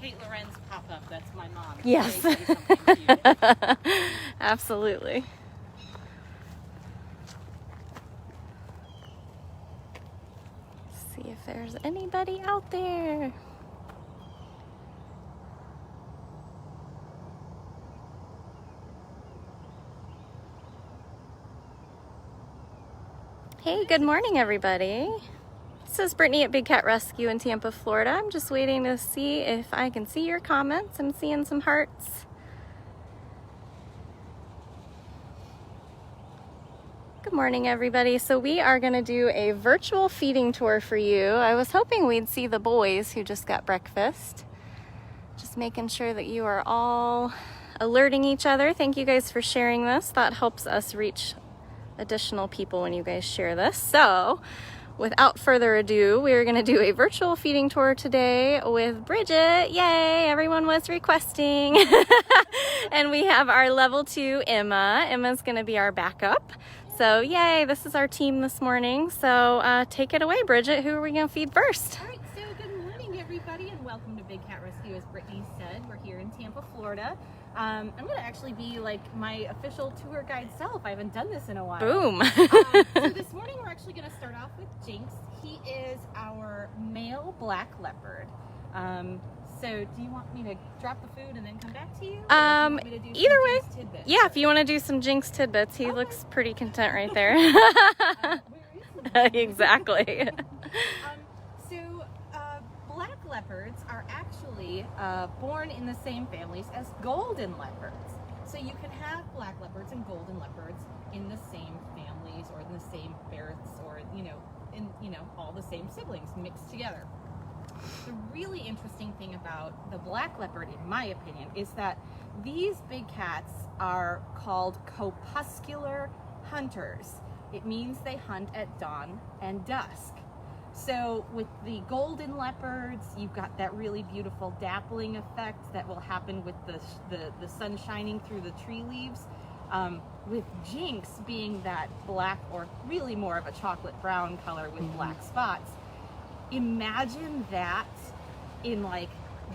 Kate Lorenz pop-up. That's my mom. Yes. Absolutely. See if there's anybody out there. Hey, good morning, everybody. This is Brittany at Big Cat Rescue in Tampa, Florida. I'm just waiting to see if I can see your comments. I'm seeing some hearts. Good morning, everybody. So we are going to do a virtual feeding tour for you. I was hoping we'd see the boys who just got breakfast. Just making sure that you are all alerting each other. Thank you guys for sharing this. That helps us reach additional people when you guys share this. So without further ado, we are going to do a virtual feeding tour today with Bridget. Yay, everyone was requesting. And we have our level 2 Emma. Emma's going to be our backup. So yay, this is our team this morning. So take it away, Bridget. Who are we going to feed first? All right, so good morning, everybody, and welcome to Big Cat Rescue. As Brittany said, we're here in Tampa, Florida. I'm going to actually be like my official tour guide self. I haven't done this in a while. Boom. So this morning we're actually going to start off with Jinx. He is our male black leopard. So do you want me to drop the food and then come back to you? Either way. Yeah, if you want to do some Jinx tidbits. He looks pretty content right there. Where is the Exactly. Black leopards are actually born in the same families as golden leopards. So you can have black leopards and golden leopards in the same families or in the same births or, all the same siblings mixed together. The really interesting thing about the black leopard, in my opinion, is that these big cats are called crepuscular hunters. It means they hunt at dawn and dusk. So with the golden leopards, you've got that really beautiful dappling effect that will happen with the sun shining through the tree leaves. With Jinx being that black, or really more of a chocolate brown color with black spots, imagine that in like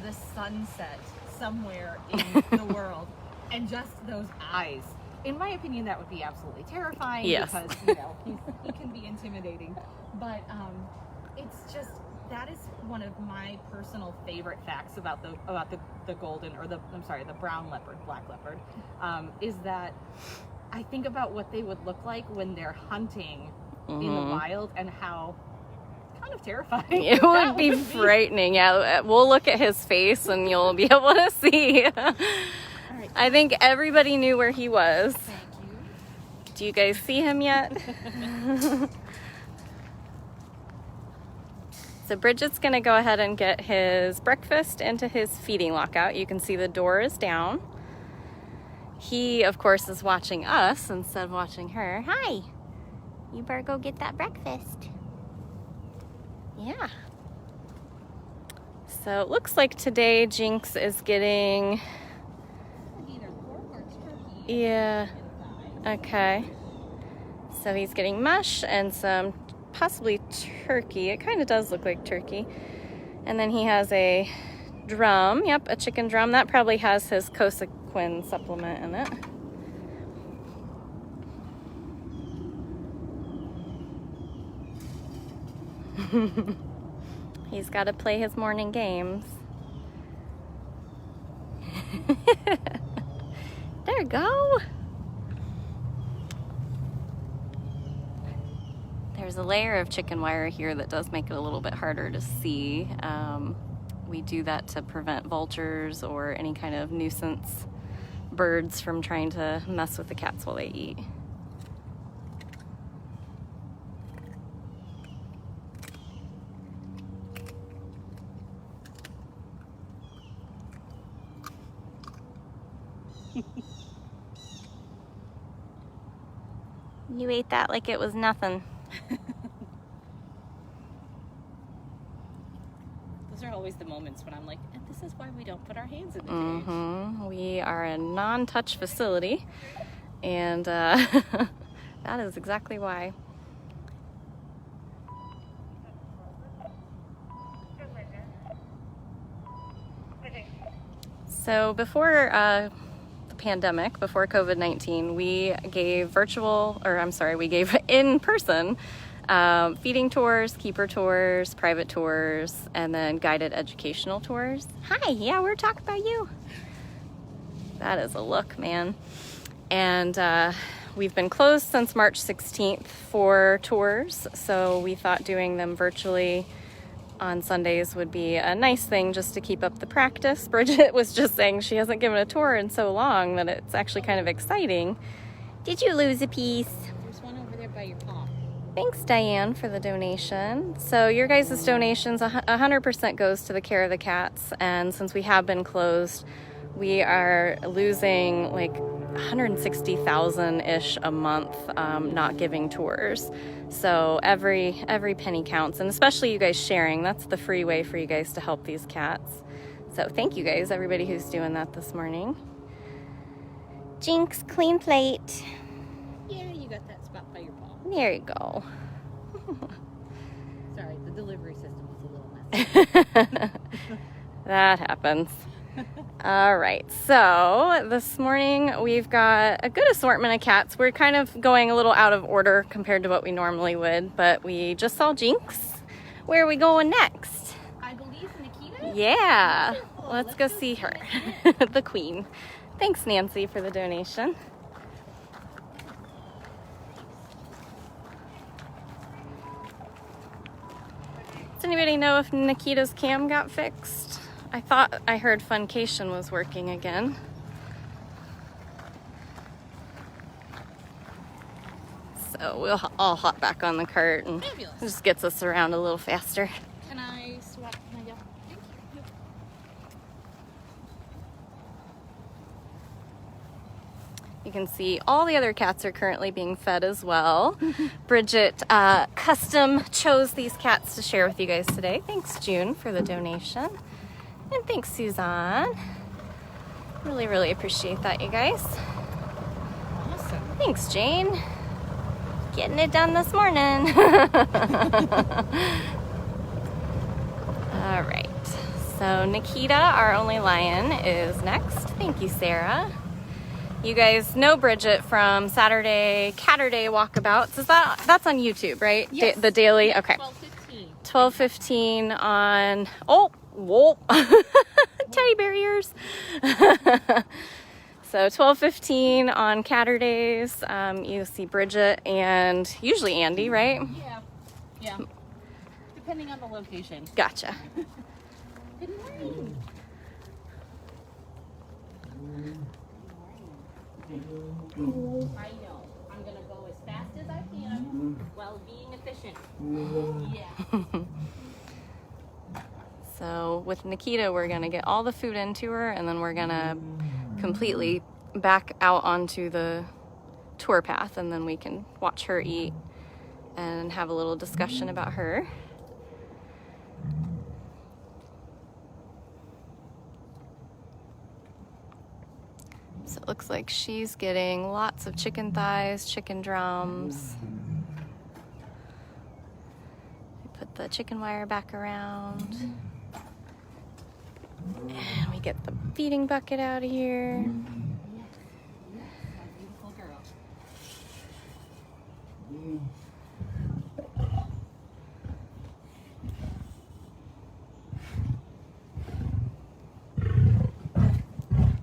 the sunset somewhere in the world, and just those eyes. In my opinion, that would be absolutely terrifying. Yes. Because he can be intimidating. But it's just, that is one of my personal favorite facts about the golden, or the brown leopard, black leopard, is that I think about what they would look like when they're hunting in the wild, and how kind of terrifying it would be frightening. Yeah, we'll look at his face and you'll be able to see. All right. I think everybody knew where he was. Thank you. Do you guys see him yet? So Bridget's going to go ahead and get his breakfast into his feeding lockout. You can see the door is down. He, of course, is watching us instead of watching her. Hi, you better go get that breakfast. Yeah. So it looks like today Jinx is getting... Either pork or turkey. Yeah. Okay. So he's getting mush and some possibly turkey. It kind of does look like turkey. And then he has a drum. Yep, a chicken drum. That probably has his Cosequin supplement in it. He's got to play his morning games. There you go. There's a layer of chicken wire here that does make it a little bit harder to see. We do that to prevent vultures or any kind of nuisance birds from trying to mess with the cats while they eat. You ate that like it was nothing. Those are always the moments when I'm like, and this is why we don't put our hands in the cage. We are a non-touch facility, and that is exactly why. So before the pandemic, before COVID-19, we gave we gave in-person feeding tours, keeper tours, private tours, and then guided educational tours. Hi, yeah, we're talking about you. That is a look, man. And we've been closed since March 16th for tours, so we thought doing them virtually on Sundays would be a nice thing just to keep up the practice. Bridget was just saying she hasn't given a tour in so long that it's actually kind of exciting. Did you lose a piece? There's one over there by your palm. Thanks, Diane, for the donation. So your guys' donations 100% goes to the care of the cats, and since we have been closed, we are losing like 160,000-ish a month not giving tours. So every penny counts, and especially you guys sharing. That's the free way for you guys to help these cats. So thank you guys, everybody who's doing that this morning. Jinx, clean plate. Yeah, you got that spot by your palm. There you go. Sorry, the delivery system was a little messy. That happens. All right, so this morning we've got a good assortment of cats. We're kind of going a little out of order compared to what we normally would, but we just saw Jinx. Where are we going next? I believe Nikita? Yeah, Wonderful. let's go see her, the queen. Thanks, Nancy, for the donation. Does anybody know if Nikita's cam got fixed? I thought I heard Funcation was working again. So we'll all hop back on the cart and Fabulous. it just gets us around a little faster. Can I swap my Thank you. You can see all the other cats are currently being fed as well. Bridget custom chose these cats to share with you guys today. Thanks, June, for the donation. And thanks, Suzanne. Really, really appreciate that, you guys. Awesome. Thanks, Jane. Getting it done this morning. All right. So Nikita, our only lion, is next. Thank you, Sarah. You guys know Bridget from Saturday Catterday walkabouts. That's on YouTube, right? Yes. The daily. Okay. 12:15. 12:15 on. Oh, whoa! Teddy bear ears. So 12:15 on Catterdays. You see Bridget and usually Andy, right? Yeah. Depending on the location. Gotcha. Good morning. I know. I'm gonna go as fast as I can while being efficient. Yeah. So with Nikita, we're gonna get all the food into her, and then we're gonna completely back out onto the tour path, and then we can watch her eat and have a little discussion about her. So it looks like she's getting lots of chicken thighs, chicken drums. Put the chicken wire back around. And we get the feeding bucket out of here. Beautiful girl.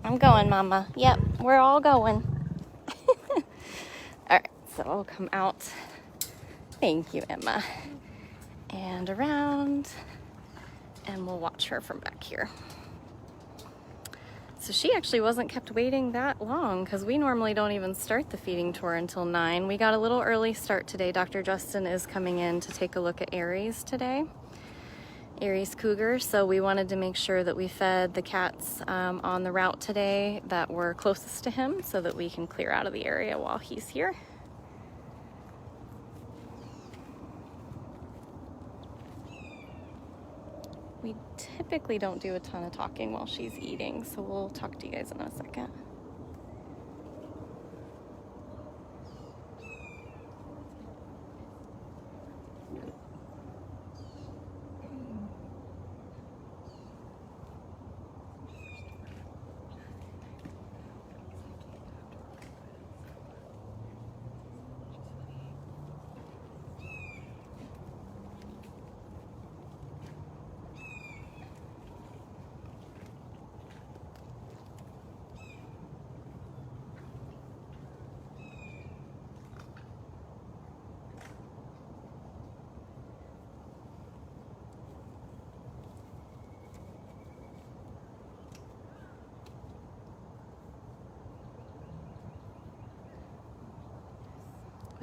I'm going, Mama. Yep, we're all going. All right, so we'll come out. Thank you, Emma. And around, and we'll watch her from back here. So she actually wasn't kept waiting that long because we normally don't even start the feeding tour until 9. We got a little early start today. Dr. Justin is coming in to take a look at Aries today. Aries Cougar, so we wanted to make sure that we fed the cats on the route today that were closest to him so that we can clear out of the area while he's here. We typically don't do a ton of talking while she's eating, so we'll talk to you guys in a second.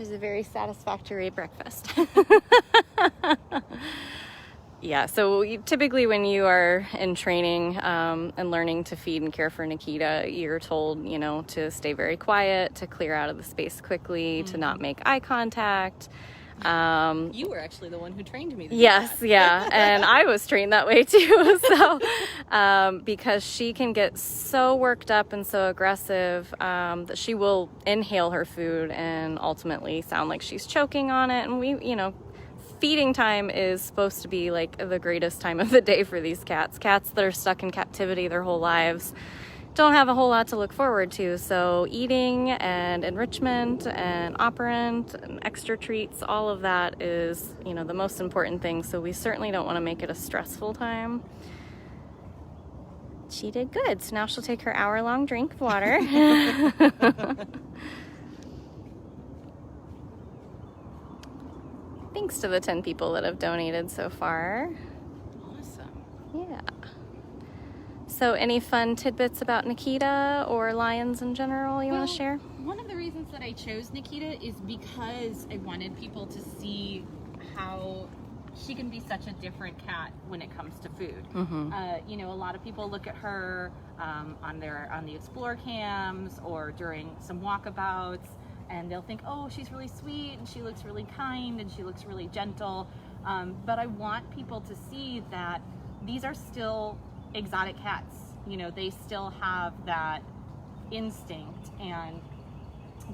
was a very satisfactory breakfast. Yeah, so typically when you are in training and learning to feed and care for Nikita, you're told, you know, to stay very quiet, to clear out of the space quickly, to not make eye contact. You were actually the one who trained me to do Yes, that. yeah, and I was trained that way too. So, because she can get so worked up and so aggressive that she will inhale her food and ultimately sound like she's choking on it. And we, you know, feeding time is supposed to be like the greatest time of the day for these cats. Cats that are stuck in captivity their whole lives don't have a whole lot to look forward to. So eating and enrichment and operant and extra treats, all of that is, you know, the most important thing. So we certainly don't want to make it a stressful time. She did good. So now she'll take her hour-long drink of water. Thanks to the 10 people that have donated so far. Awesome. Yeah. So any fun tidbits about Nikita or lions in general you want to share? One of the reasons that I chose Nikita is because I wanted people to see how she can be such a different cat when it comes to food. You know, a lot of people look at her on the explore cams or during some walkabouts, and they'll think, oh, she's really sweet and she looks really kind and she looks really gentle. But I want people to see that these are still exotic cats. You know, they still have that instinct and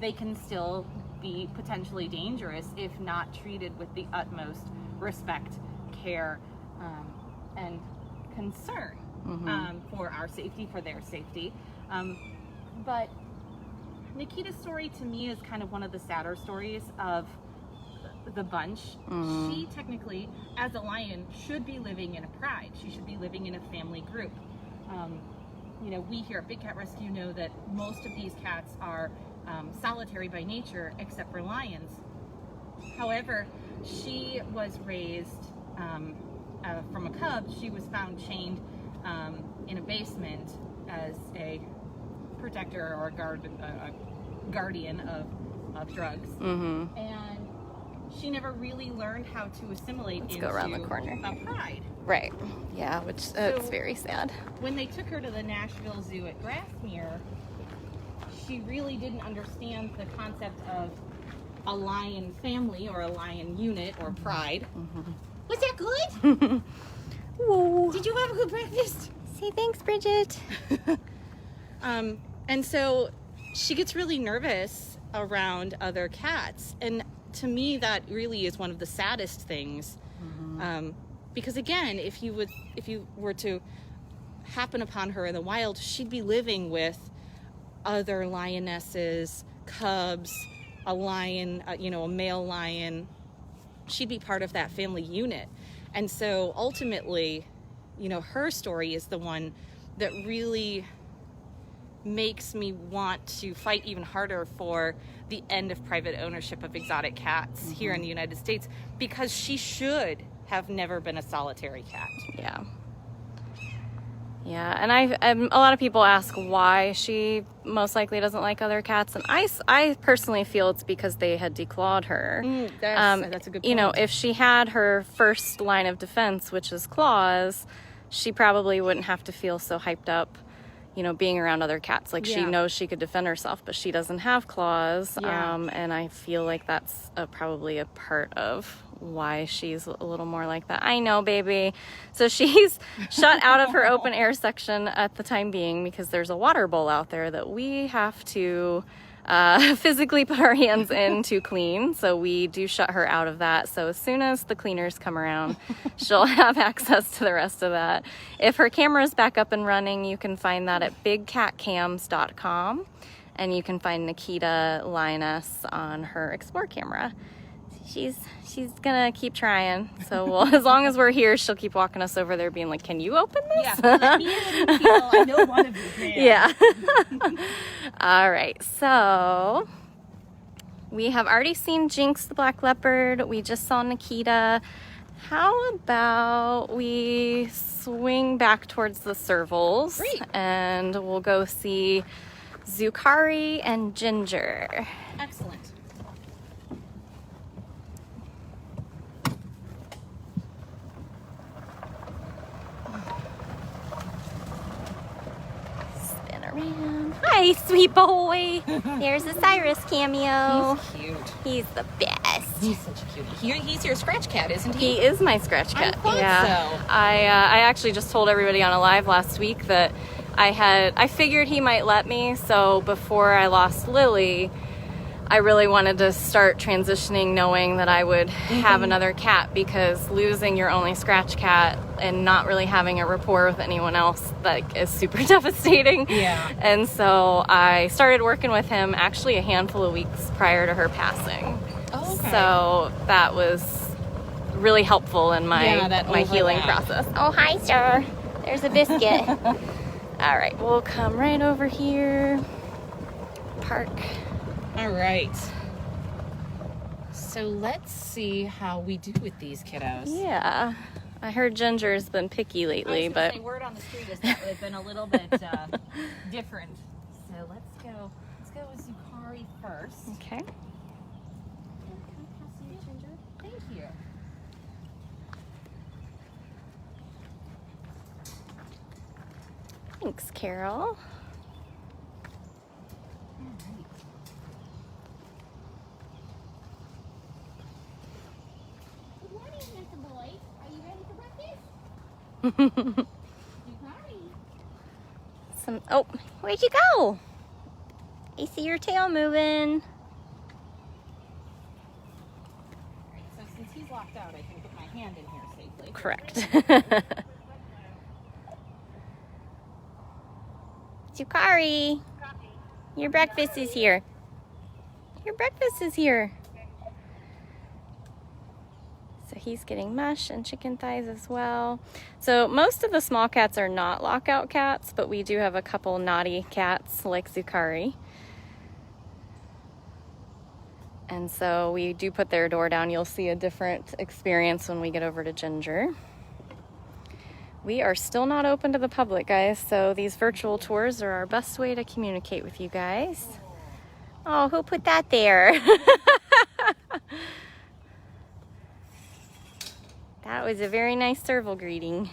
they can still be potentially dangerous if not treated with the utmost respect, care, and concern for our safety, for their safety. But Nikita's story to me is kind of one of the sadder stories of the bunch. She technically, as a lion, should be living in a pride. She should be living in a family group. You know, we here at Big Cat Rescue know that most of these cats are solitary by nature, except for lions. However, she was raised from a cub. She was found chained in a basement as a protector or guardian of drugs, and she never really learned how to assimilate into go around the corner. A pride. Right. Yeah, which that's very sad. When they took her to the Nashville Zoo at Grassmere, she really didn't understand the concept of a lion family or a lion unit or pride. Was that good? Whoa. Did you have a good breakfast? Say thanks, Bridget. And so she gets really nervous around other cats. And to me, that really is one of the saddest things. Because again, if you were to happen upon her in the wild, she'd be living with other lionesses, cubs, a lion, you know, a male lion. She'd be part of that family unit. And so ultimately, you know, her story is the one that really makes me want to fight even harder for the end of private ownership of exotic cats here in the United States, because she should have never been a solitary cat. Yeah. Yeah, and a lot of people ask why she most likely doesn't like other cats, and I personally feel it's because they had declawed her. That's a good point. You know, if she had her first line of defense, which is claws, she probably wouldn't have to feel so hyped up, you know, being around other cats. Like, she knows she could defend herself, but she doesn't have claws. And I feel like that's probably a part of why she's a little more like that. I know, baby. So she's shut out of her open air section at the time being because there's a water bowl out there that we have to physically put our hands in to clean. So we do shut her out of that. So as soon as the cleaners come around, she'll have access to the rest of that. If her camera is back up and running, you can find that at bigcatcams.com, and you can find Nikita Lioness on her Explore camera. She's gonna keep trying. So as long as we're here, she'll keep walking us over there being like, can you open this? Yeah, let me in, people. I know one of you can. Yeah. All right, so we have already seen Jinx the black leopard. We just saw Nikita. How about we swing back towards the servals? Great. And we'll go see Zucari and Ginger. Excellent. around. Hi, sweet boy. There's a Cyrus cameo. He's cute. He's the best. He's such a cutie. He's your scratch cat, isn't he? He is my scratch cat. I thought so. I actually just told everybody on a live last week that I figured he might let me, so before I lost Lily, I really wanted to start transitioning knowing that I would have another cat, because losing your only scratch cat and not really having a rapport with anyone else, like, is super devastating. Yeah. And so I started working with him actually a handful of weeks prior to her passing. Oh, okay. So that was really helpful in my healing process. Oh, hi, sir. There's a biscuit. All right, we'll come right over here. Park. All right. So let's see how we do with these kiddos. Yeah. I heard Ginger's been picky lately, I was gonna say, word on the street is that they've been a little bit different. So let's go with Zucari first. Okay. And can I pass you, Ginger? Thank you. Thanks, Carole. Good morning, handsome boy. Are you ready for breakfast? Oh, where'd you go? I see your tail moving. Alright, so since he's locked out, I can put my hand in here safely. Correct. Zucari, your breakfast is here. Your breakfast is here. So he's getting mush and chicken thighs as well. So most of the small cats are not lockout cats, but we do have a couple naughty cats like Zucari. And so we do put their door down. You'll see a different experience when we get over to Ginger. We are still not open to the public, guys, so these virtual tours are our best way to communicate with you guys. Oh, who put that there? That was a very nice serval greeting.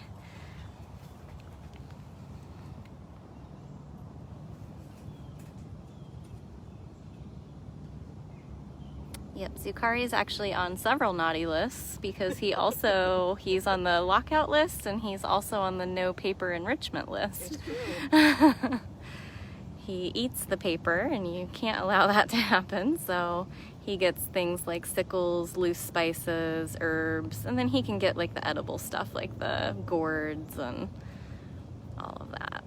Yep, Zucari is actually on several naughty lists because he's on the lockout list, and he's also on the no paper enrichment list. He eats the paper and you can't allow that to happen, so he gets things like sickles, loose spices, herbs, and then he can get like the edible stuff like the gourds and all of that.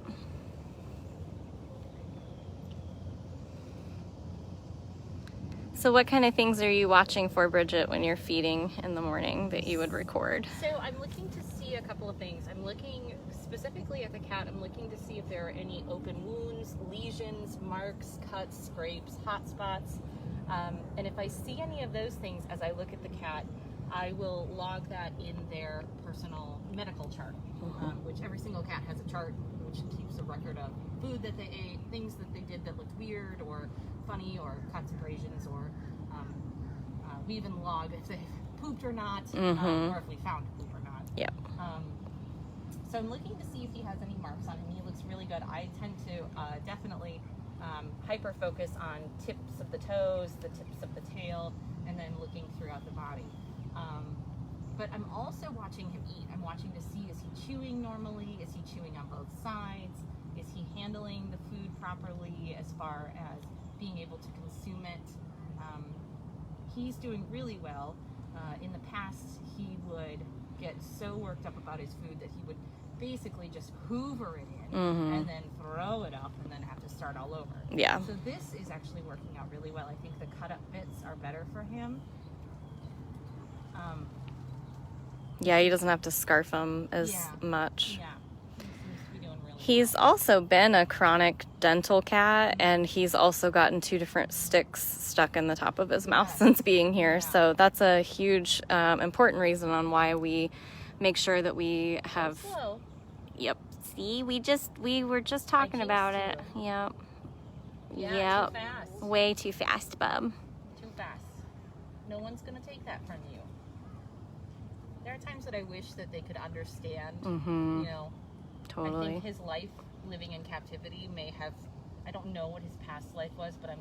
So what kind of things are you watching for, Bridget, when you're feeding in the morning that you would record? So I'm looking to see a couple of things. I'm looking specifically at the cat. I'm looking to see if there are any open wounds, lesions, marks, cuts, scrapes, hot spots. And if I see any of those things as I look at the cat, I will log that in their personal medical chart, which every single cat has a chart which keeps a record of food that they ate, things that they did that looked weird or funny, or cuts, abrasions, or we even log if they pooped or not, or if we found poop or not. Yep. So I'm looking to see if he has any marks on him. He looks really good. I tend to definitely hyper focus on tips of the toes, the tips of the tail, and then looking throughout the body. But I'm also watching him eat. I'm watching to see, is he chewing normally? Is he chewing on both sides? Is he handling the food properly as far as being able to consume it? He's doing really well. In the past, he would get so worked up about his food that he would basically just hoover it in and then throw it up and then have to start all over. Yeah. So this is actually working out really well. I think the cut up bits are better for him. Yeah, he doesn't have to scarf them as much. Yeah. He seems to be doing really He's also been a chronic dental cat, and he's also gotten 2 different sticks stuck in the top of his mouth since being here. Yeah. So that's a huge, important reason on why we make sure that we have. slow. Yep. See, we were just talking about it. Yep. Yeah, Yep. too fast. Way too fast, bub. Too fast. No one's gonna take that from you. There are times that I wish that they could understand, you know. Totally. I think his life living in captivity may have, I don't know what his past life was, but I'm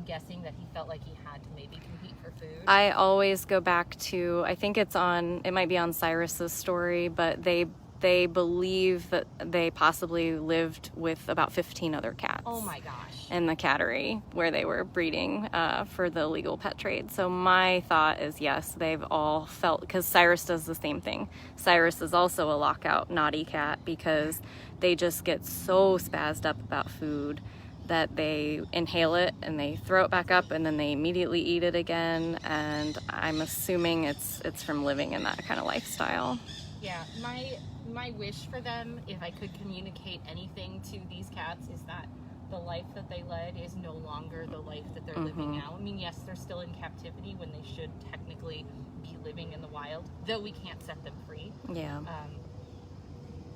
guessing that he felt like he had to maybe compete for food. I always go back to, I think it might be on Cyrus's story, but they believe that they possibly lived with about 15 other cats. Oh my gosh. In the cattery where they were breeding for the illegal pet trade. So my thought is, yes, they've all felt, because Cyrus does the same thing. Cyrus is also a lockout naughty cat because they just get so spazzed up about food that they inhale it and they throw it back up and then they immediately eat it again. And I'm assuming it's from living in that kind of lifestyle. Yeah, my wish for them, if I could communicate anything to these cats, is that the life that they led is no longer the life that they're living now. I mean, yes, they're still in captivity when they should technically be living in the wild, though we can't set them free. Yeah.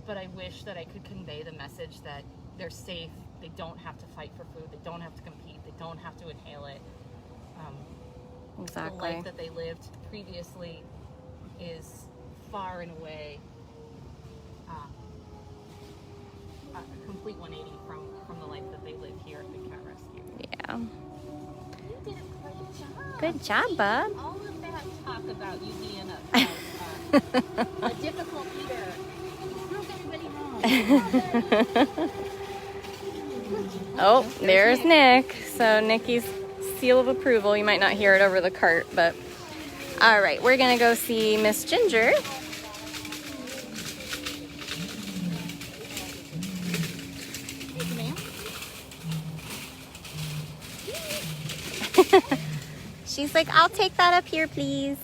But I wish that I could convey the message that they're safe. They don't have to fight for food. They don't have to compete. They don't have to inhale it. Exactly. The life that they lived previously is far and away a complete 180 from the life that they live here at the Cat Rescue. Yeah. You did a great job. Good job, bub. All of that talk about you being a difficult eater drove everybody home. Oh, there's Nick. So Nikki's seal of approval. You might not hear it over the cart, but all right, we're gonna go see Miss Ginger. She's like, I'll take that up here, please.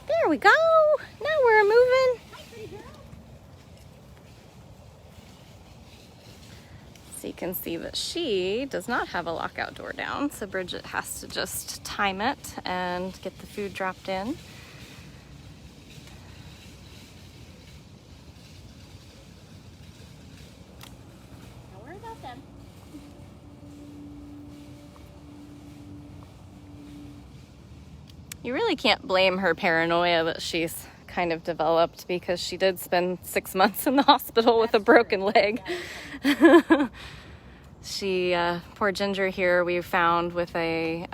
There we go. Now we're moving. So you can see that she does not have a lockout door down, so Bridget has to just time it and get the food dropped in. Don't worry about them. You really can't blame her paranoia that she's kind of developed, because she did spend 6 months in the hospital with a broken leg. She, poor Ginger here, we found with a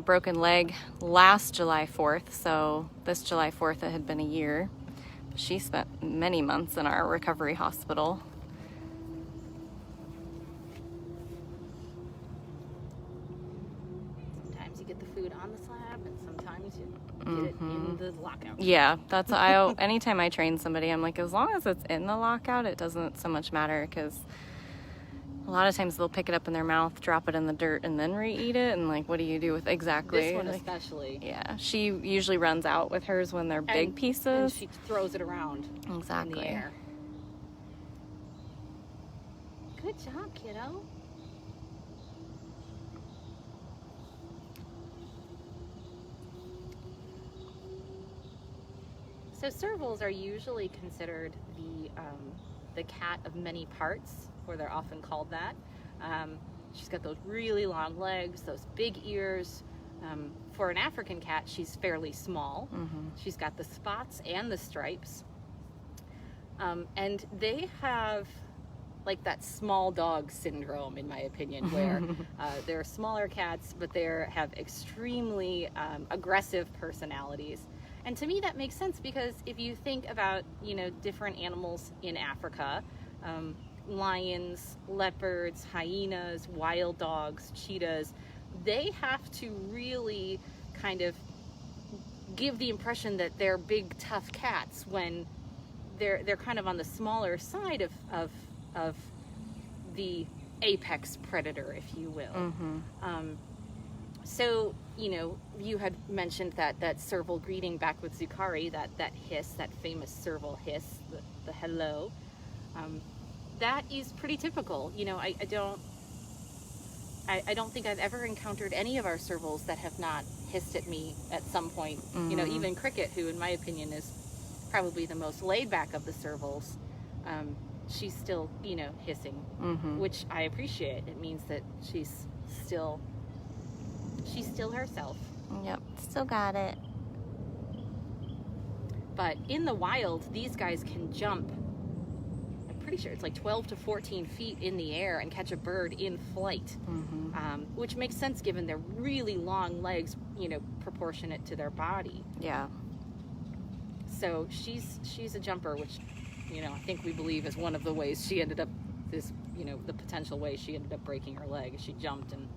broken leg last July 4th. So this July 4th, it had been a year. She spent many months in our recovery hospital. Sometimes you get the food on the slab, and sometimes you get it in the lockout. Yeah, that's anytime I train somebody, I'm like, as long as it's in the lockout, it doesn't so much matter, because a lot of times they'll pick it up in their mouth, drop it in the dirt, and then re-eat it. And like, what do you do with exactly? This one especially. Yeah, she usually runs out with hers when they're big pieces. And she throws it around exactly in the air. Good job, kiddo. So servals are usually considered the cat of many parts, or they're often called that. She's got those really long legs, those big ears. For an African cat, she's fairly small. She's got the spots and the stripes. And they have like that small dog syndrome, in my opinion, where they're smaller cats, but they have extremely aggressive personalities. And to me, that makes sense, because if you think about, different animals in Africa, lions, leopards, hyenas, wild dogs, cheetahs, they have to really kind of give the impression that they're big, tough cats when they're kind of on the smaller side of the apex predator, if you will. So, you had mentioned that serval greeting back with Zucari, that hiss, that famous serval hiss, the hello. That is pretty typical. I don't think I've ever encountered any of our servals that have not hissed at me at some point. Even Cricket, who in my opinion is probably the most laid back of the servals, she's still, hissing, which I appreciate. It means that she's still herself. Yep, still got it. But in the wild, these guys can jump, I'm pretty sure it's like 12 to 14 feet in the air and catch a bird in flight, which makes sense given their really long legs, you know, proportionate to their body. Yeah. So she's a jumper, which, you know, I think we believe is one of the ways she ended up, this, you know, the potential way she ended up breaking her leg. She jumped and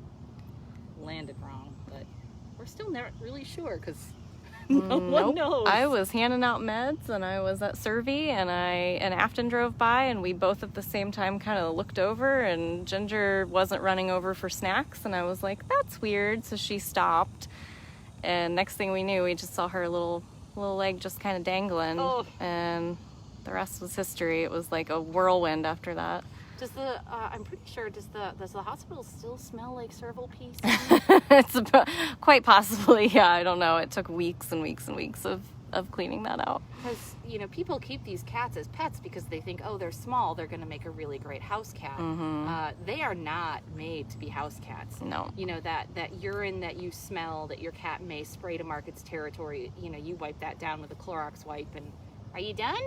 landed wrong, but we're still not really sure because no one knows. I was handing out meds and I was at Survey and Afton drove by and we both at the same time kind of looked over and Ginger wasn't running over for snacks and I was like, that's weird. So she stopped and next thing we knew, we just saw her little leg just kind of dangling and the rest was history. It was like a whirlwind after that. Does the I'm pretty sure does the hospital still smell like cervical piece? It's quite possibly, yeah. I don't know. It took weeks and weeks and weeks of cleaning that out. Because, you know, people keep these cats as pets because they think, oh, they're small, they're going to make a really great house cat. They are not made to be house cats. No. You know, that urine that you smell that your cat may spray to mark its territory, you know, you wipe that down with a Clorox wipe and, are you done?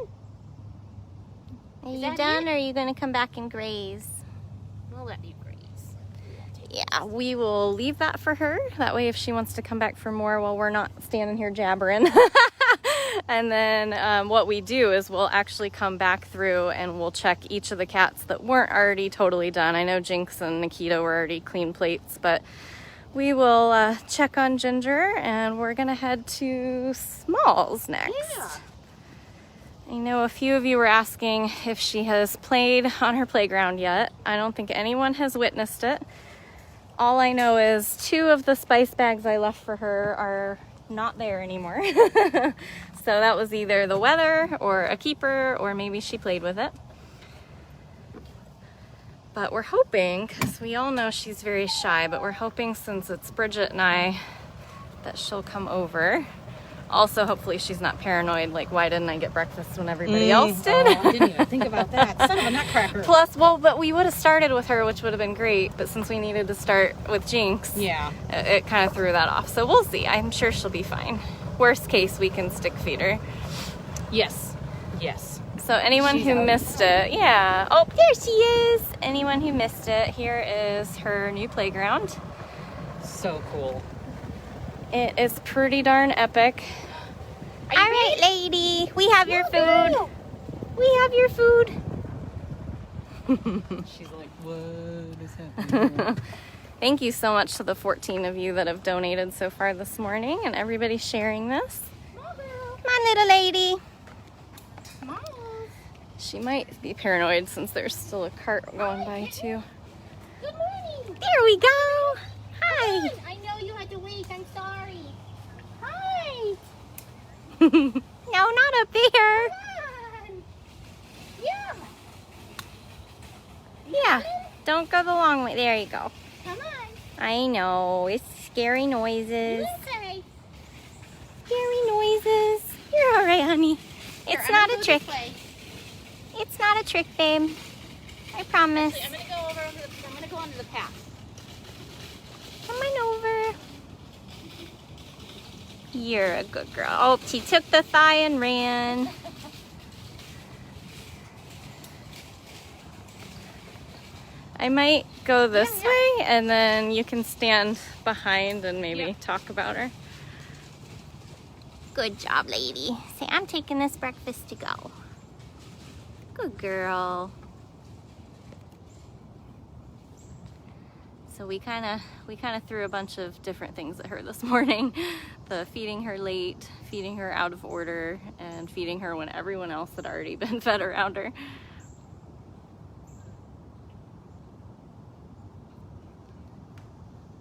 Are you done, or are you going to come back and graze? We'll let you graze. Yeah, we will leave that for her. That way if she wants to come back for more while we're not standing here jabbering. And then what we do is we'll actually come back through and we'll check each of the cats that weren't already totally done. I know Jinx and Nikita were already clean plates, but we will check on Ginger and we're going to head to Smalls next. Yeah. I know a few of you were asking if she has played on her playground yet. I don't think anyone has witnessed it. All I know is 2 of the spice bags I left for her are not there anymore. So that was either the weather or a keeper, or maybe she played with it. But we're hoping, because we all know she's very shy, but we're hoping since it's Bridget and I that she'll come over. Also, hopefully she's not paranoid, like, why didn't I get breakfast when everybody else did? Oh, I didn't even think about that. Son of a nutcracker. Plus, well, but we would have started with her, which would have been great, but since we needed to start with Jinx, yeah, it kind of threw that off. So we'll see. I'm sure she'll be fine. Worst case, we can stick feed her. Yes. Yes. So anyone who missed it, yeah. Oh, there she is. Anyone who missed it, here is her new playground. So cool. It is pretty darn epic. All right, lady. We have your food. We have your food. She's like, what is happening? Thank you so much to the 14 of you that have donated so far this morning and everybody sharing this. Come on, little lady. She might be paranoid since there's still a cart going by too. Good morning. There we go. Hi. I know you had to wait. I'm sorry. Hi. No, not up there. Come on. Yeah. Yeah. Don't go the long way. There you go. Come on. I know. It's scary noises. Okay. Scary noises. You're all right, honey. It's not a trick. It's not a trick, babe. I promise. I'm gonna go over. I'm gonna go onto the path. Come on over. You're a good girl. Oh, she took the thigh and ran. I might go this way and then you can stand behind and maybe talk about her. Good job, lady. Say, I'm taking this breakfast to go. Good girl. So we kind of threw a bunch of different things at her this morning. The feeding her late, feeding her out of order, and feeding her when everyone else had already been fed around her.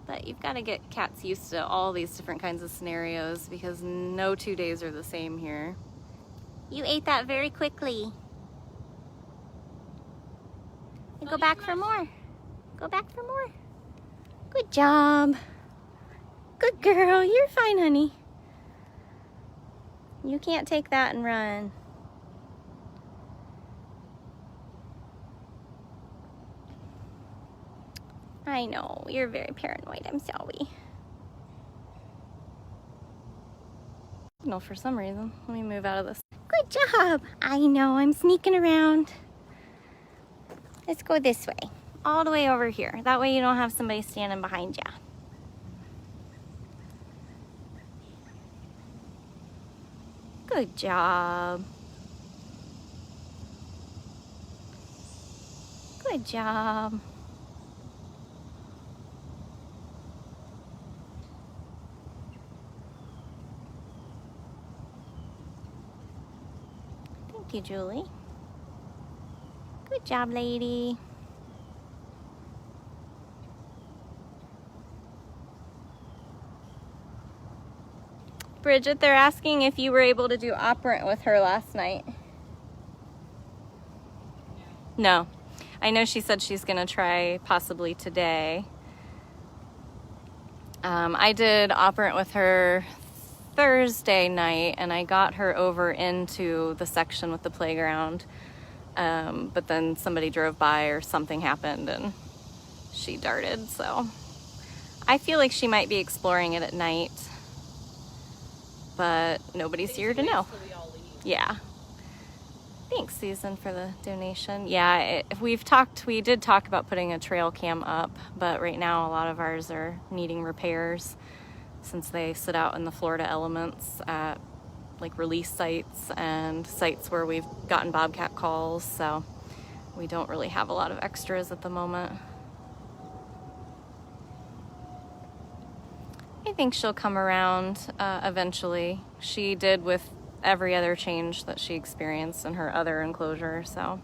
But you've got to get cats used to all these different kinds of scenarios because no 2 days are the same here. You ate that very quickly. Go back for more. Go back for more. Good job. Good girl. You're fine, honey. You can't take that and run. I know. You're very paranoid. I'm sorry. No, for some reason. Let me move out of this. job. I know, I'm sneaking around. Let's go this way. All the way over here. That way you don't have somebody standing behind you. Good job. Good job. Thank you, Julie. Good job, lady. Bridget, they're asking if you were able to do operant with her last night. No. I know she said she's going to try possibly today. I did operant with her Thursday night, and I got her over into the section with the playground. But then somebody drove by or something happened and she darted. So I feel like she might be exploring it at night, but nobody's here to know. Yeah. Thanks, Susan, for the donation. Yeah, we did talk about putting a trail cam up, but right now a lot of ours are needing repairs since they sit out in the Florida elements at like release sites and sites where we've gotten bobcat calls, so we don't really have a lot of extras at the moment. I think she'll come around eventually. She did with every other change that she experienced in her other enclosure, so.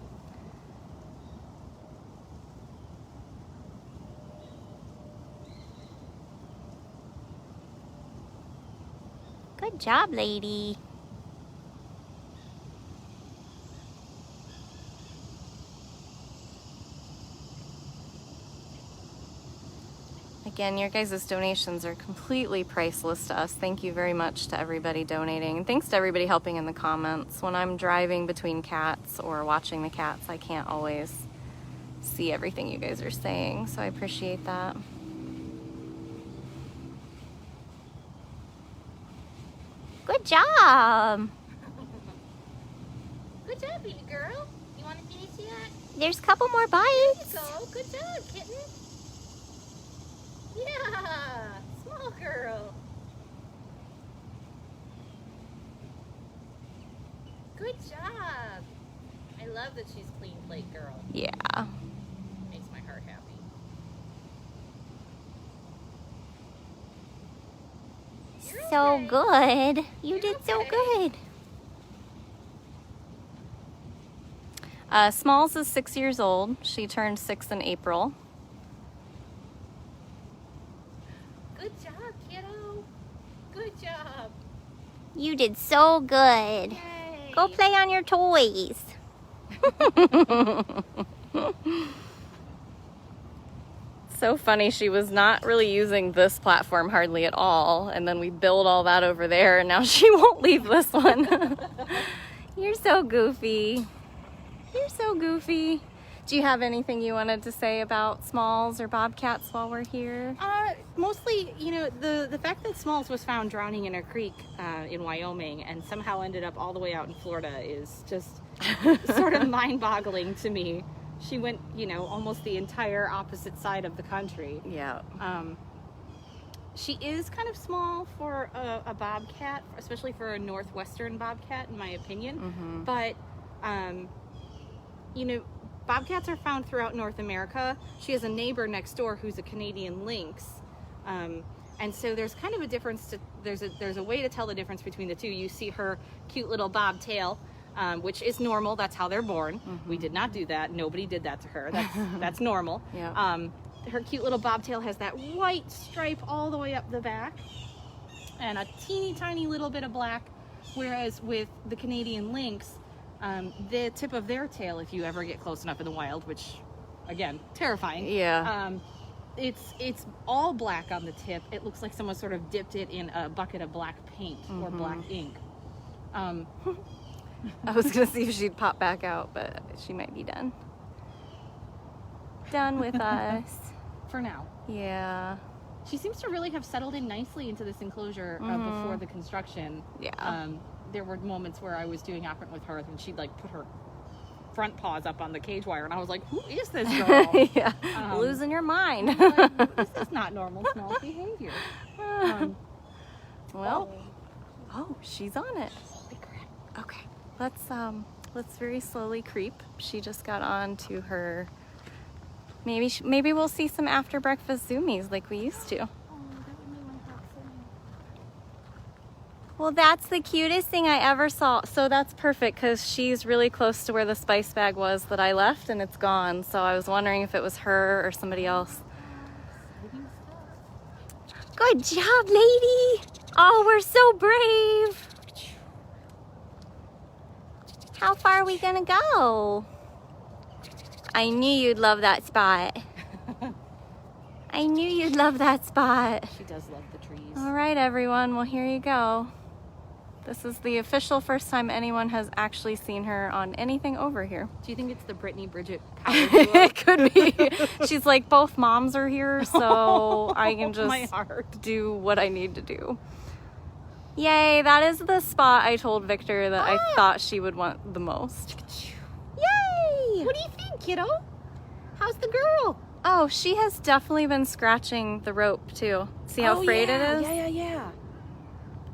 Good job, lady. Again, your guys' donations are completely priceless to us. Thank you very much to everybody donating. And thanks to everybody helping in the comments. When I'm driving between cats or watching the cats, I can't always see everything you guys are saying, so I appreciate that. Good job. Good job, baby girl. You want to finish yet? There's a couple more bites. There you go. Good job, kitten. Yeah, small girl. Good job. I love that she's clean plate girl. Yeah. Makes my heart happy. You're So okay. good. You You're did so okay. good. Smalls is 6 years old. She turned 6 in April. Good job, kiddo. Good job. You did so good. Yay. Go play on your toys. So funny, she was not really using this platform hardly at all, and then we build all that over there, and now she won't leave this one. You're so goofy. You're so goofy. Do you have anything you wanted to say about Smalls or Bobcats while we're here? Mostly, you know, the fact that Smalls was found drowning in a creek in Wyoming and somehow ended up all the way out in Florida is just sort of mind-boggling to me. She went, you know, almost the entire opposite side of the country. Yeah. She is kind of small for a bobcat, especially for a northwestern bobcat, in my opinion. Mm-hmm. But, you know, bobcats are found throughout North America. She has a neighbor next door who's a Canadian lynx. And so there's kind of a difference. There's a way to tell the difference between the two. You see her cute little bobtail, which is normal. That's how they're born. Mm-hmm. We did not do that. Nobody did that to her. That's normal. Yeah. Her cute little bobtail has that white stripe all the way up the back and a teeny tiny little bit of black. Whereas with the Canadian lynx, the tip of their tail, if you ever get close enough in the wild, which again, terrifying. Yeah. It's all black on the tip. It looks like someone sort of dipped it in a bucket of black paint or black ink. I was gonna see if she'd pop back out, but she might be done. Done with us. For now. Yeah. She seems to really have settled in nicely into this enclosure before the construction. Yeah. There were moments where I was doing operant with her and she'd like put her front paws up on the cage wire and I was like, who is this girl? Yeah. Losing your mind. Like, this is not normal small behavior. Well, oh, she's on it. Holy crap. Okay. Let's very slowly creep. She just got on to her. Maybe we'll see some after breakfast zoomies like we used to. Well, that's the cutest thing I ever saw. So that's perfect because she's really close to where the spice bag was that I left and it's gone. So I was wondering if it was her or somebody else. Good job, lady. Oh, we're so brave. How far are we gonna go? I knew you'd love that spot. I knew you'd love that spot. She does love the trees. All right, everyone. Well, here you go. This is the official first time anyone has actually seen her on anything over here. Do you think it's the Brittany Bridget power duo? It could be. She's like, both moms are here, so I can just do what I need to do. Yay, that is the spot I told Victor that I thought she would want the most. Yay! What do you think, kiddo? How's the girl? Oh, she has definitely been scratching the rope too. See how frayed it is? Yeah.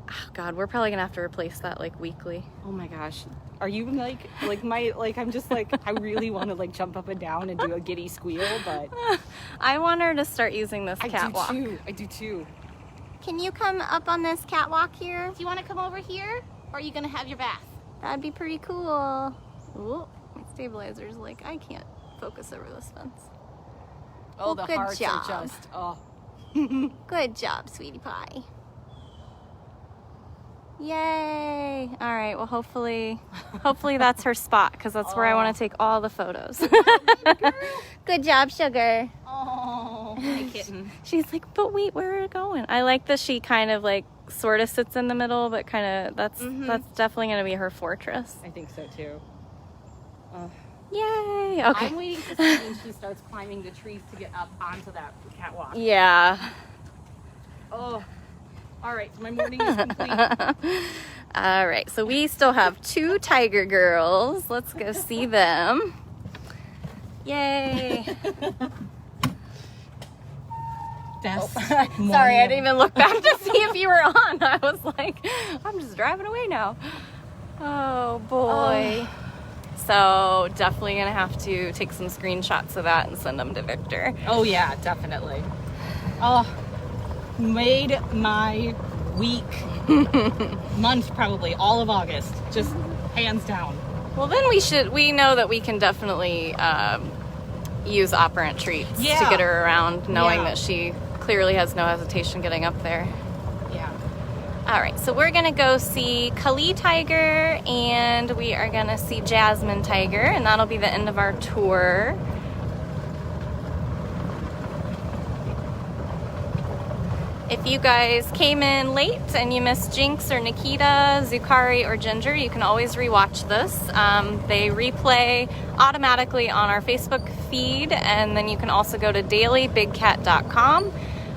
Oh God, we're probably gonna have to replace that like weekly. Oh my gosh. Are you I'm just like, I really want to like jump up and down and do a giddy squeal, but I want her to start using this catwalk. I do too. Can you come up on this catwalk here? Do you want to come over here? Or are you going to have your bath? That'd be pretty cool. Ooh, my stabilizer's like, I can't focus over this fence. Oh, the good hearts job. are just, oh. Good job, sweetie pie. Yay! All right, well, hopefully that's her spot because that's where I want to take all the photos. Good job, sugar. Oh, my kitten. She's like, but wait, where are we going? I like that she kind of like sort of sits in the middle, but kind of that's definitely going to be her fortress. I think so too. Yay! Okay. I'm waiting to see when she starts climbing the trees to get up onto that catwalk. Yeah. Oh. All right, so my morning is complete. All right, so we still have 2 tiger girls. Let's go see them. Yay. Sorry, I didn't even look back to see if you were on. I was like, I'm just driving away now. Oh, boy. So definitely going to have to take some screenshots of that and send them to Victor. Oh, yeah, definitely. Oh, made my week, month probably, all of August, just hands down. Well, then we know that we can definitely use operant treats to get her around, knowing that she clearly has no hesitation getting up there. Yeah. All right, so we're gonna go see Kali Tiger and we are gonna see Jasmine Tiger, and that'll be the end of our tour. If you guys came in late and you missed Jinx or Nikita, Zucari, or Ginger, you can always rewatch this. They replay automatically on our Facebook feed, and then you can also go to dailybigcat.com.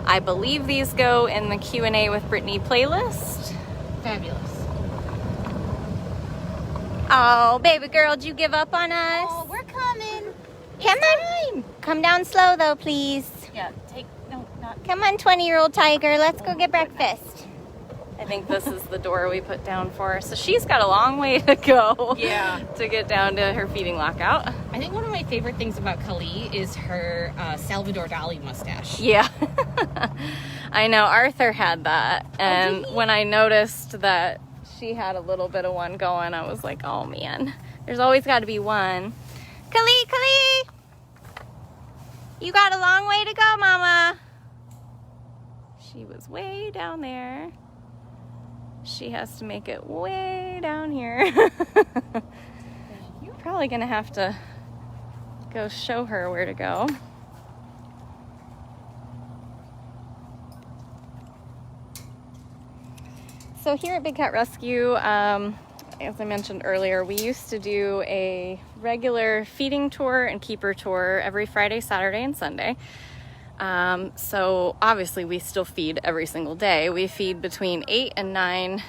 I believe these go in the Q&A with Brittany playlist. Fabulous. Oh, baby girl, did you give up on us? Oh, we're coming. Come on. Come down slow, though, please. Yeah, not. Come on, 20-year-old tiger. Let's go get breakfast. I think this is the door we put down for her. So she's got a long way to go to get down to her feeding lockout. I think one of my favorite things about Kali is her Salvador Dali mustache. Yeah. I know. Arthur had that. And when I noticed that she had a little bit of one going, I was like, oh, man. There's always got to be one. Kali! You got a long way to go, Mama. She was way down there. She has to make it way down here. You're probably going to have to go show her where to go. So here at Big Cat Rescue, as I mentioned earlier, we used to do a regular feeding tour and keeper tour every Friday, Saturday, and Sunday. So obviously we still feed every single day. We feed between 8 and 9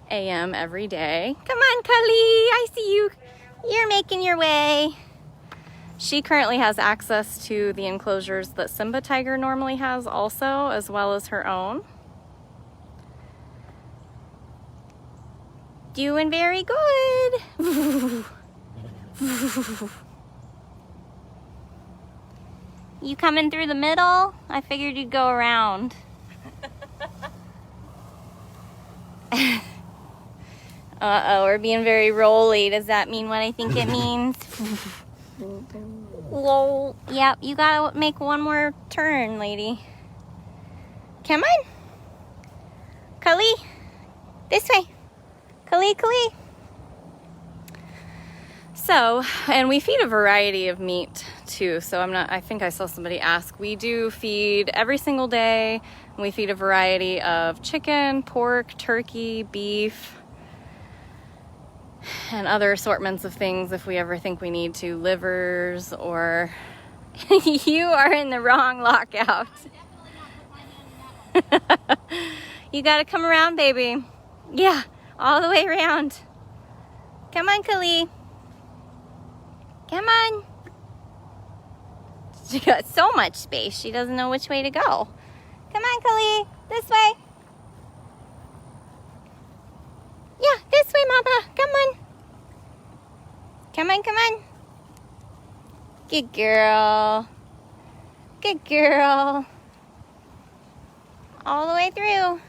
a.m. every day. Come on, Kali, I see you. You're making your way. She currently has access to the enclosures that Simba Tiger normally has also, as well as her own. Doing very good. You coming through the middle? I figured you'd go around. Uh-oh, we're being very rolly. Does that mean what I think it means? Whoa. Yep, you gotta make one more turn, lady. Come on. Kali. This way. Kali. So, and we feed a variety of meat too. So I think I saw somebody ask. We do feed every single day. We feed a variety of chicken, pork, turkey, beef, and other assortments of things if we ever think we need to. Livers or... You are in the wrong lockout. You gotta come around, baby. Yeah, all the way around. Come on, Kali. Come on. She got so much space, she doesn't know which way to go. Come on, Kali. This way. Yeah, this way, Mama. Come on. Come on. Good girl. Good girl. All the way through.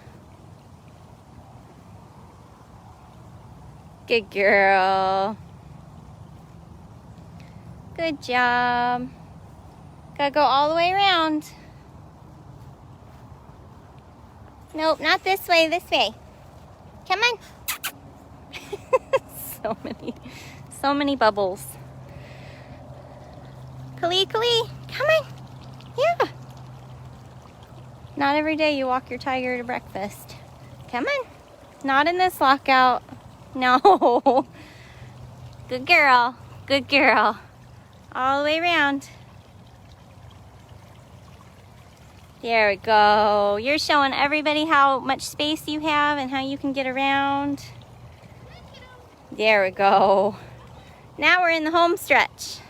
Good girl. Good job. Gotta go all the way around. Nope, not this way, this way. Come on. So many bubbles. Kali, come on. Yeah. Not every day you walk your tiger to breakfast. Come on. Not in this lockout. No. Good girl. All the way around. There we go. You're showing everybody how much space you have and how you can get around. There we go. Now we're in the home stretch.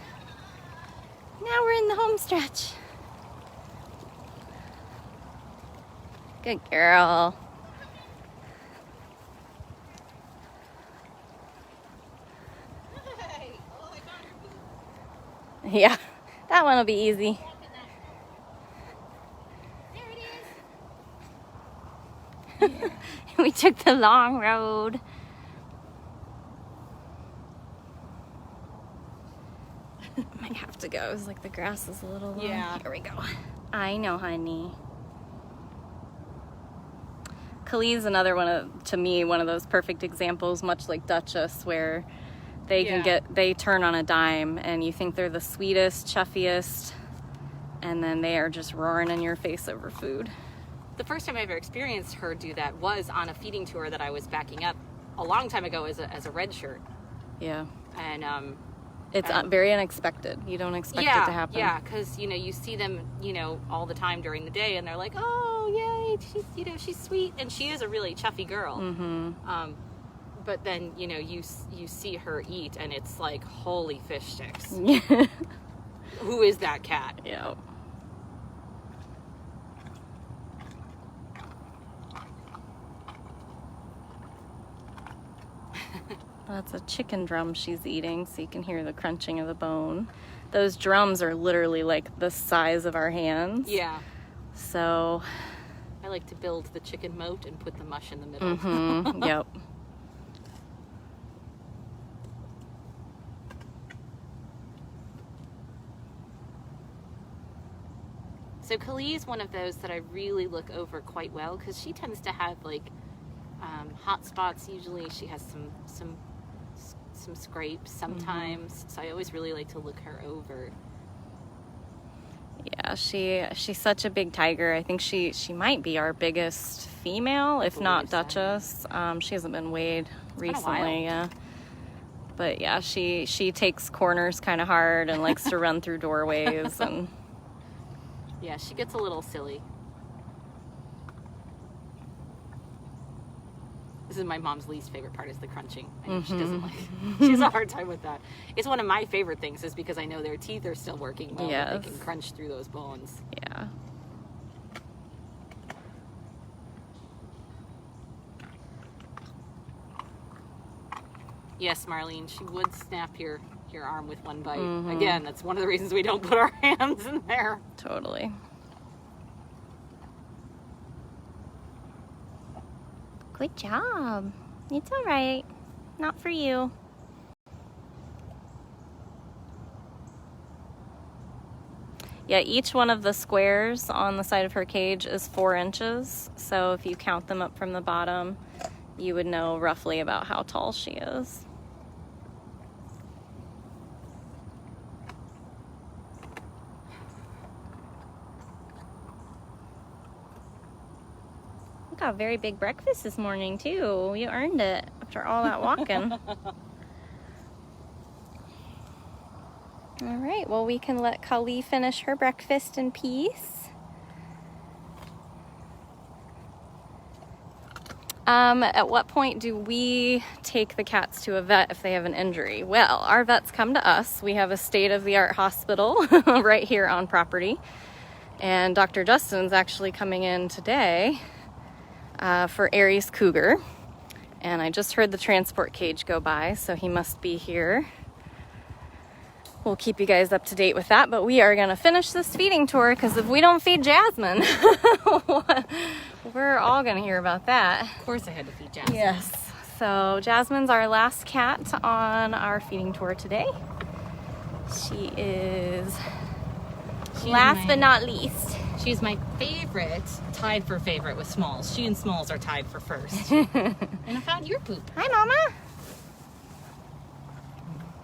Good girl. Yeah, that one will be easy. There it is. We took the long road. Might have to go. It's like the grass is a little long. Yeah. Here we go. I know, honey. Kali's another one to me, one of those perfect examples, much like Duchess, where they turn on a dime and you think they're the sweetest, chuffiest, and then they are just roaring in your face over food. The first time I ever experienced her do that was on a feeding tour that I was backing up a long time ago as a red shirt. Yeah. And it's very unexpected. You don't expect it to happen. Yeah, because you see them all the time during the day, and they're like, oh yay, she's sweet, and she is a really chuffy girl. Mm-hmm. But then you see her eat, and it's like, holy fish sticks. Who is that cat? Yeah. That's a chicken drum she's eating, so you can hear the crunching of the bone. Those drums are literally like the size of our hands. Yeah. So I like to build the chicken moat and put the mush in the middle. Mm-hmm. Yep. So Kali is one of those that I really look over quite well, because she tends to have like hot spots. Usually she has some scrapes sometimes. Mm-hmm. So I always really like to look her over. Yeah, she's such a big tiger. I think she might be our biggest female, if not Duchess. She hasn't been weighed recently. Yeah. But yeah, she takes corners kind of hard and likes to run through doorways and Yeah, she gets a little silly. This is my mom's least favorite part, is the crunching. I know she doesn't like it. She has a hard time with that. It's one of my favorite things, is because I know their teeth are still working well. Yes. They can crunch through those bones. Yeah. Yes, Marlene, she would snap your arm with one bite. Again, that's one of the reasons we don't put our hands in there. Totally. Good job. It's all right. Not for you. Yeah, each one of the squares on the side of her cage is 4 inches. So if you count them up from the bottom, you would know roughly about how tall she is. Got a very big breakfast this morning too. You earned it after all that walking. All right, well, we can let Kali finish her breakfast in peace. At what point do we take the cats to a vet if they have an injury? Well, our vets come to us. We have a state-of-the-art hospital right here on property. And Dr. Justin's actually coming in today for Aries Cougar, and I just heard the transport cage go by, so he must be here. We'll keep you guys up to date with that, but we are gonna finish this feeding tour, because if we don't feed Jasmine, we're all gonna hear about that. Of course I had to feed Jasmine. Yes, so Jasmine's our last cat on our feeding tour today. She is last but not least. She's my favorite, tied for favorite with Smalls. She and Smalls are tied for first. And I found your poop. Hi, Mama.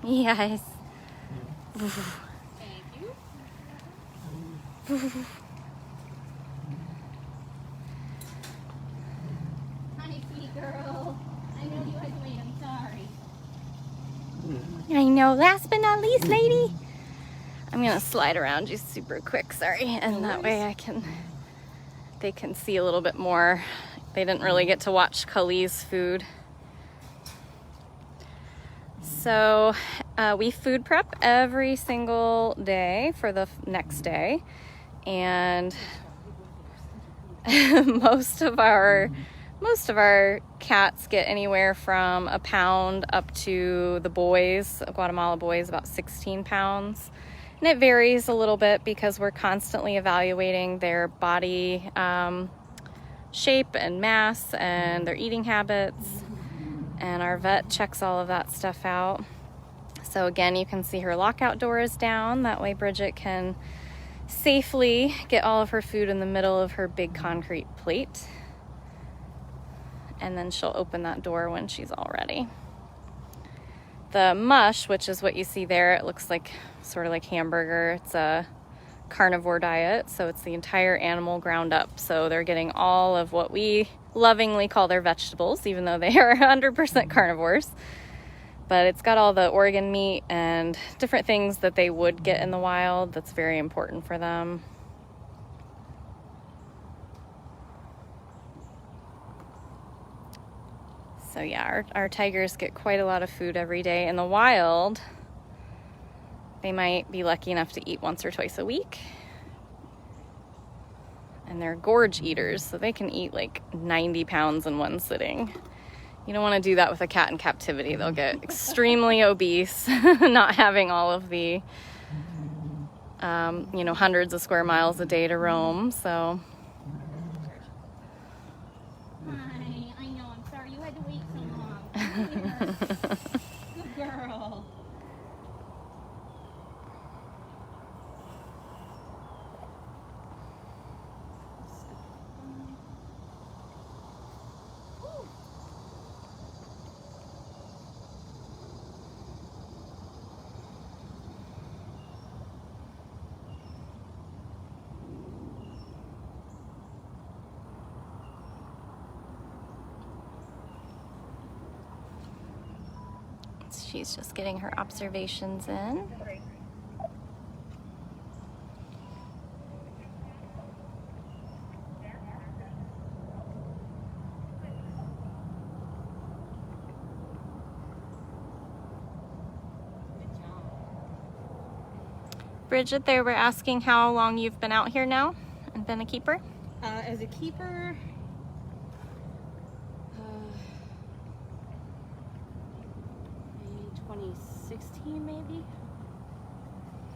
Yes. Thank you. Hi, sweetie girl. I know you had to wait. I'm sorry. I know. Last but not least, lady. I'm gonna slide around you super quick, sorry, and that way they can see a little bit more. They didn't really get to watch Kali's food. So we food prep every single day for the next day, and most of our cats get anywhere from a pound up to the boys, Guatemala boys, about 16 pounds. And it varies a little bit because we're constantly evaluating their body shape and mass and their eating habits. And our vet checks all of that stuff out. So again, you can see her lockout door is down. That way Bridget can safely get all of her food in the middle of her big concrete plate. And then she'll open that door when she's all ready. The mush, which is what you see there, it looks like sort of like hamburger. It's a carnivore diet, so it's the entire animal ground up. So they're getting all of what we lovingly call their vegetables, even though they are 100% carnivores. But it's got all the organ meat and different things that they would get in the wild that's very important for them. So yeah, our tigers get quite a lot of food every day. In the wild, they might be lucky enough to eat once or twice a week. And they're gorge eaters, so they can eat like 90 pounds in one sitting. You don't want to do that with a cat in captivity. They'll get extremely obese, not having all of the, hundreds of square miles a day to roam, so. Good girl. She's just getting her observations in. Bridget, they were asking how long you've been out here now and been a keeper. As a keeper, 2016 maybe.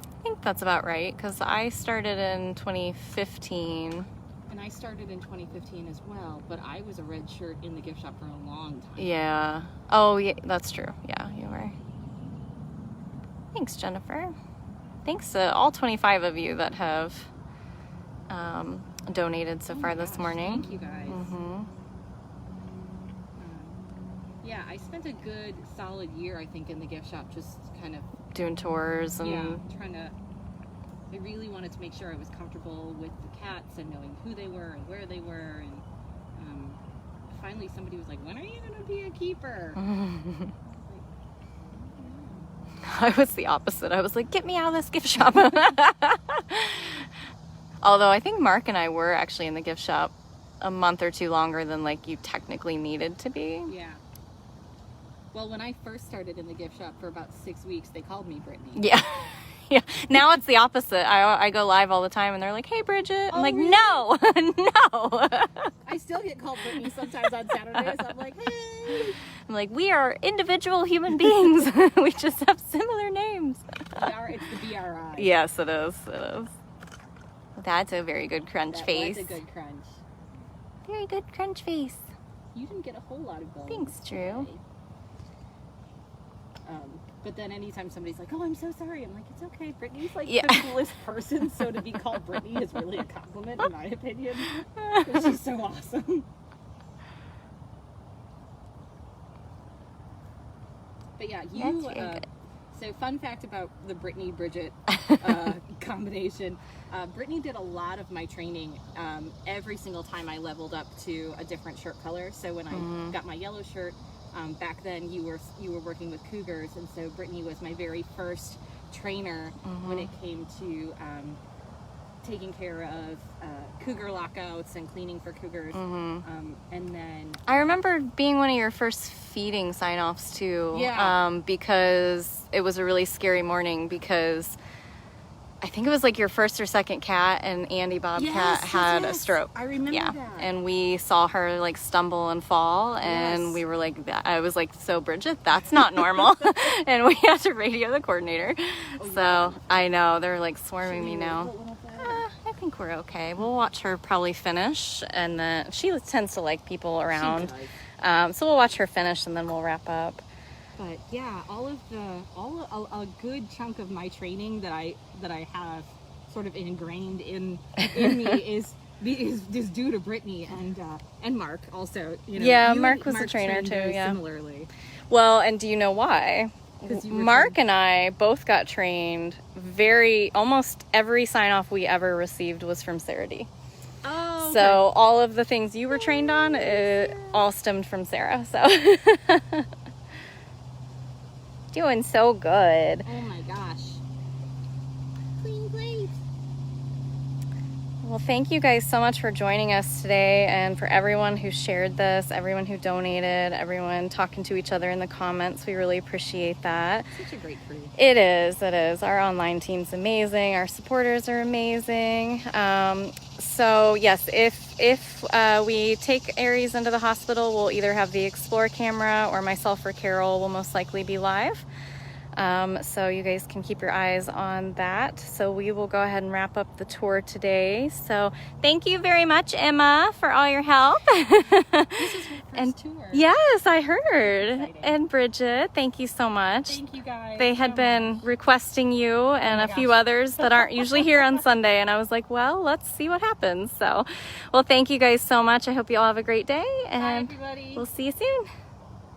I think that's about right, because I started in 2015. And I started in 2015 as well, but I was a red shirt in the gift shop for a long time. Yeah. Oh, yeah, that's true. Yeah, you were. Thanks, Jennifer. Thanks to all 25 of you that have donated so far this morning. Thank you guys. Mm-hmm. Yeah, I spent a good solid year, I think, in the gift shop, just kind of Doing tours and trying to. I really wanted to make sure I was comfortable with the cats and knowing who they were and where they were, and finally somebody was like, "When are you gonna be a keeper?" I was the opposite. I was like, get me out of this gift shop. Although I think Mark and I were actually in the gift shop a month or two longer than like you technically needed to be. Yeah. Well, when I first started in the gift shop for about 6 weeks, they called me Brittany. Yeah. Yeah. Now it's the opposite. I go live all the time and they're like, hey, Bridget. I'm like, really? no, no. I still get called Brittany sometimes on Saturdays. I'm like, hey. I'm like, we are individual human beings. We just have similar names. It's the BRI. Yes, it is. It is. That's a very good crunch face. That's a good crunch. Very good crunch face. You didn't get a whole lot of bones. Thanks, Drew. Today. But then anytime somebody's like, oh, I'm so sorry, I'm like, it's okay. Brittany's like the coolest person, so to be called Brittany is really a compliment in my opinion. She's so awesome. But yeah, so fun fact about the Brittany Bridget combination. Brittany did a lot of my training every single time I leveled up to a different shirt color. So when I got my yellow shirt, back then you were working with cougars, and so Brittany was my very first trainer when it came to taking care of cougar lockouts and cleaning for cougars. And then I remember being one of your first feeding sign-offs too. Yeah. Because it was a really scary morning, because I think it was like your first or second cat, and Andy Bobcat had a stroke. I remember that. And we saw her like stumble and fall, and we were like, I was like, so Bridget, that's not normal. And we had to radio the coordinator. I know they're like swarming me now. I think we're okay. We'll watch her probably finish, and then she tends to like people around. So we'll watch her finish, and then we'll wrap up. But yeah, a good chunk of my training that I have sort of ingrained in me is due to Brittany and Mark also. You know, yeah, Mark was a trainer too. Yeah, similarly. Well, and do you know why? Mark and I both got trained almost every sign off we ever received was from Sarah D. Oh, okay. So all of the things you were trained on, all stemmed from Sarah. So. Doing so good. Oh my gosh. Clean plate. Well, thank you guys so much for joining us today, and for everyone who shared this, everyone who donated, everyone talking to each other in the comments. We really appreciate that. Such a great crew. It is. Our online team's amazing. Our supporters are amazing. So yes, if we take Aries into the hospital, we'll either have the Explore camera, or myself or Carole will most likely be live. So you guys can keep your eyes on that. So we will go ahead and wrap up the tour today. So thank you very much, Emma, for all your help. This is her first tour. Yes, I heard. And Bridget, thank you so much. Thank you guys. They had been requesting you and a few others that aren't usually here on Sunday. And I was like, well, let's see what happens. So, well, thank you guys so much. I hope you all have a great day. And bye, everybody. We'll see you soon.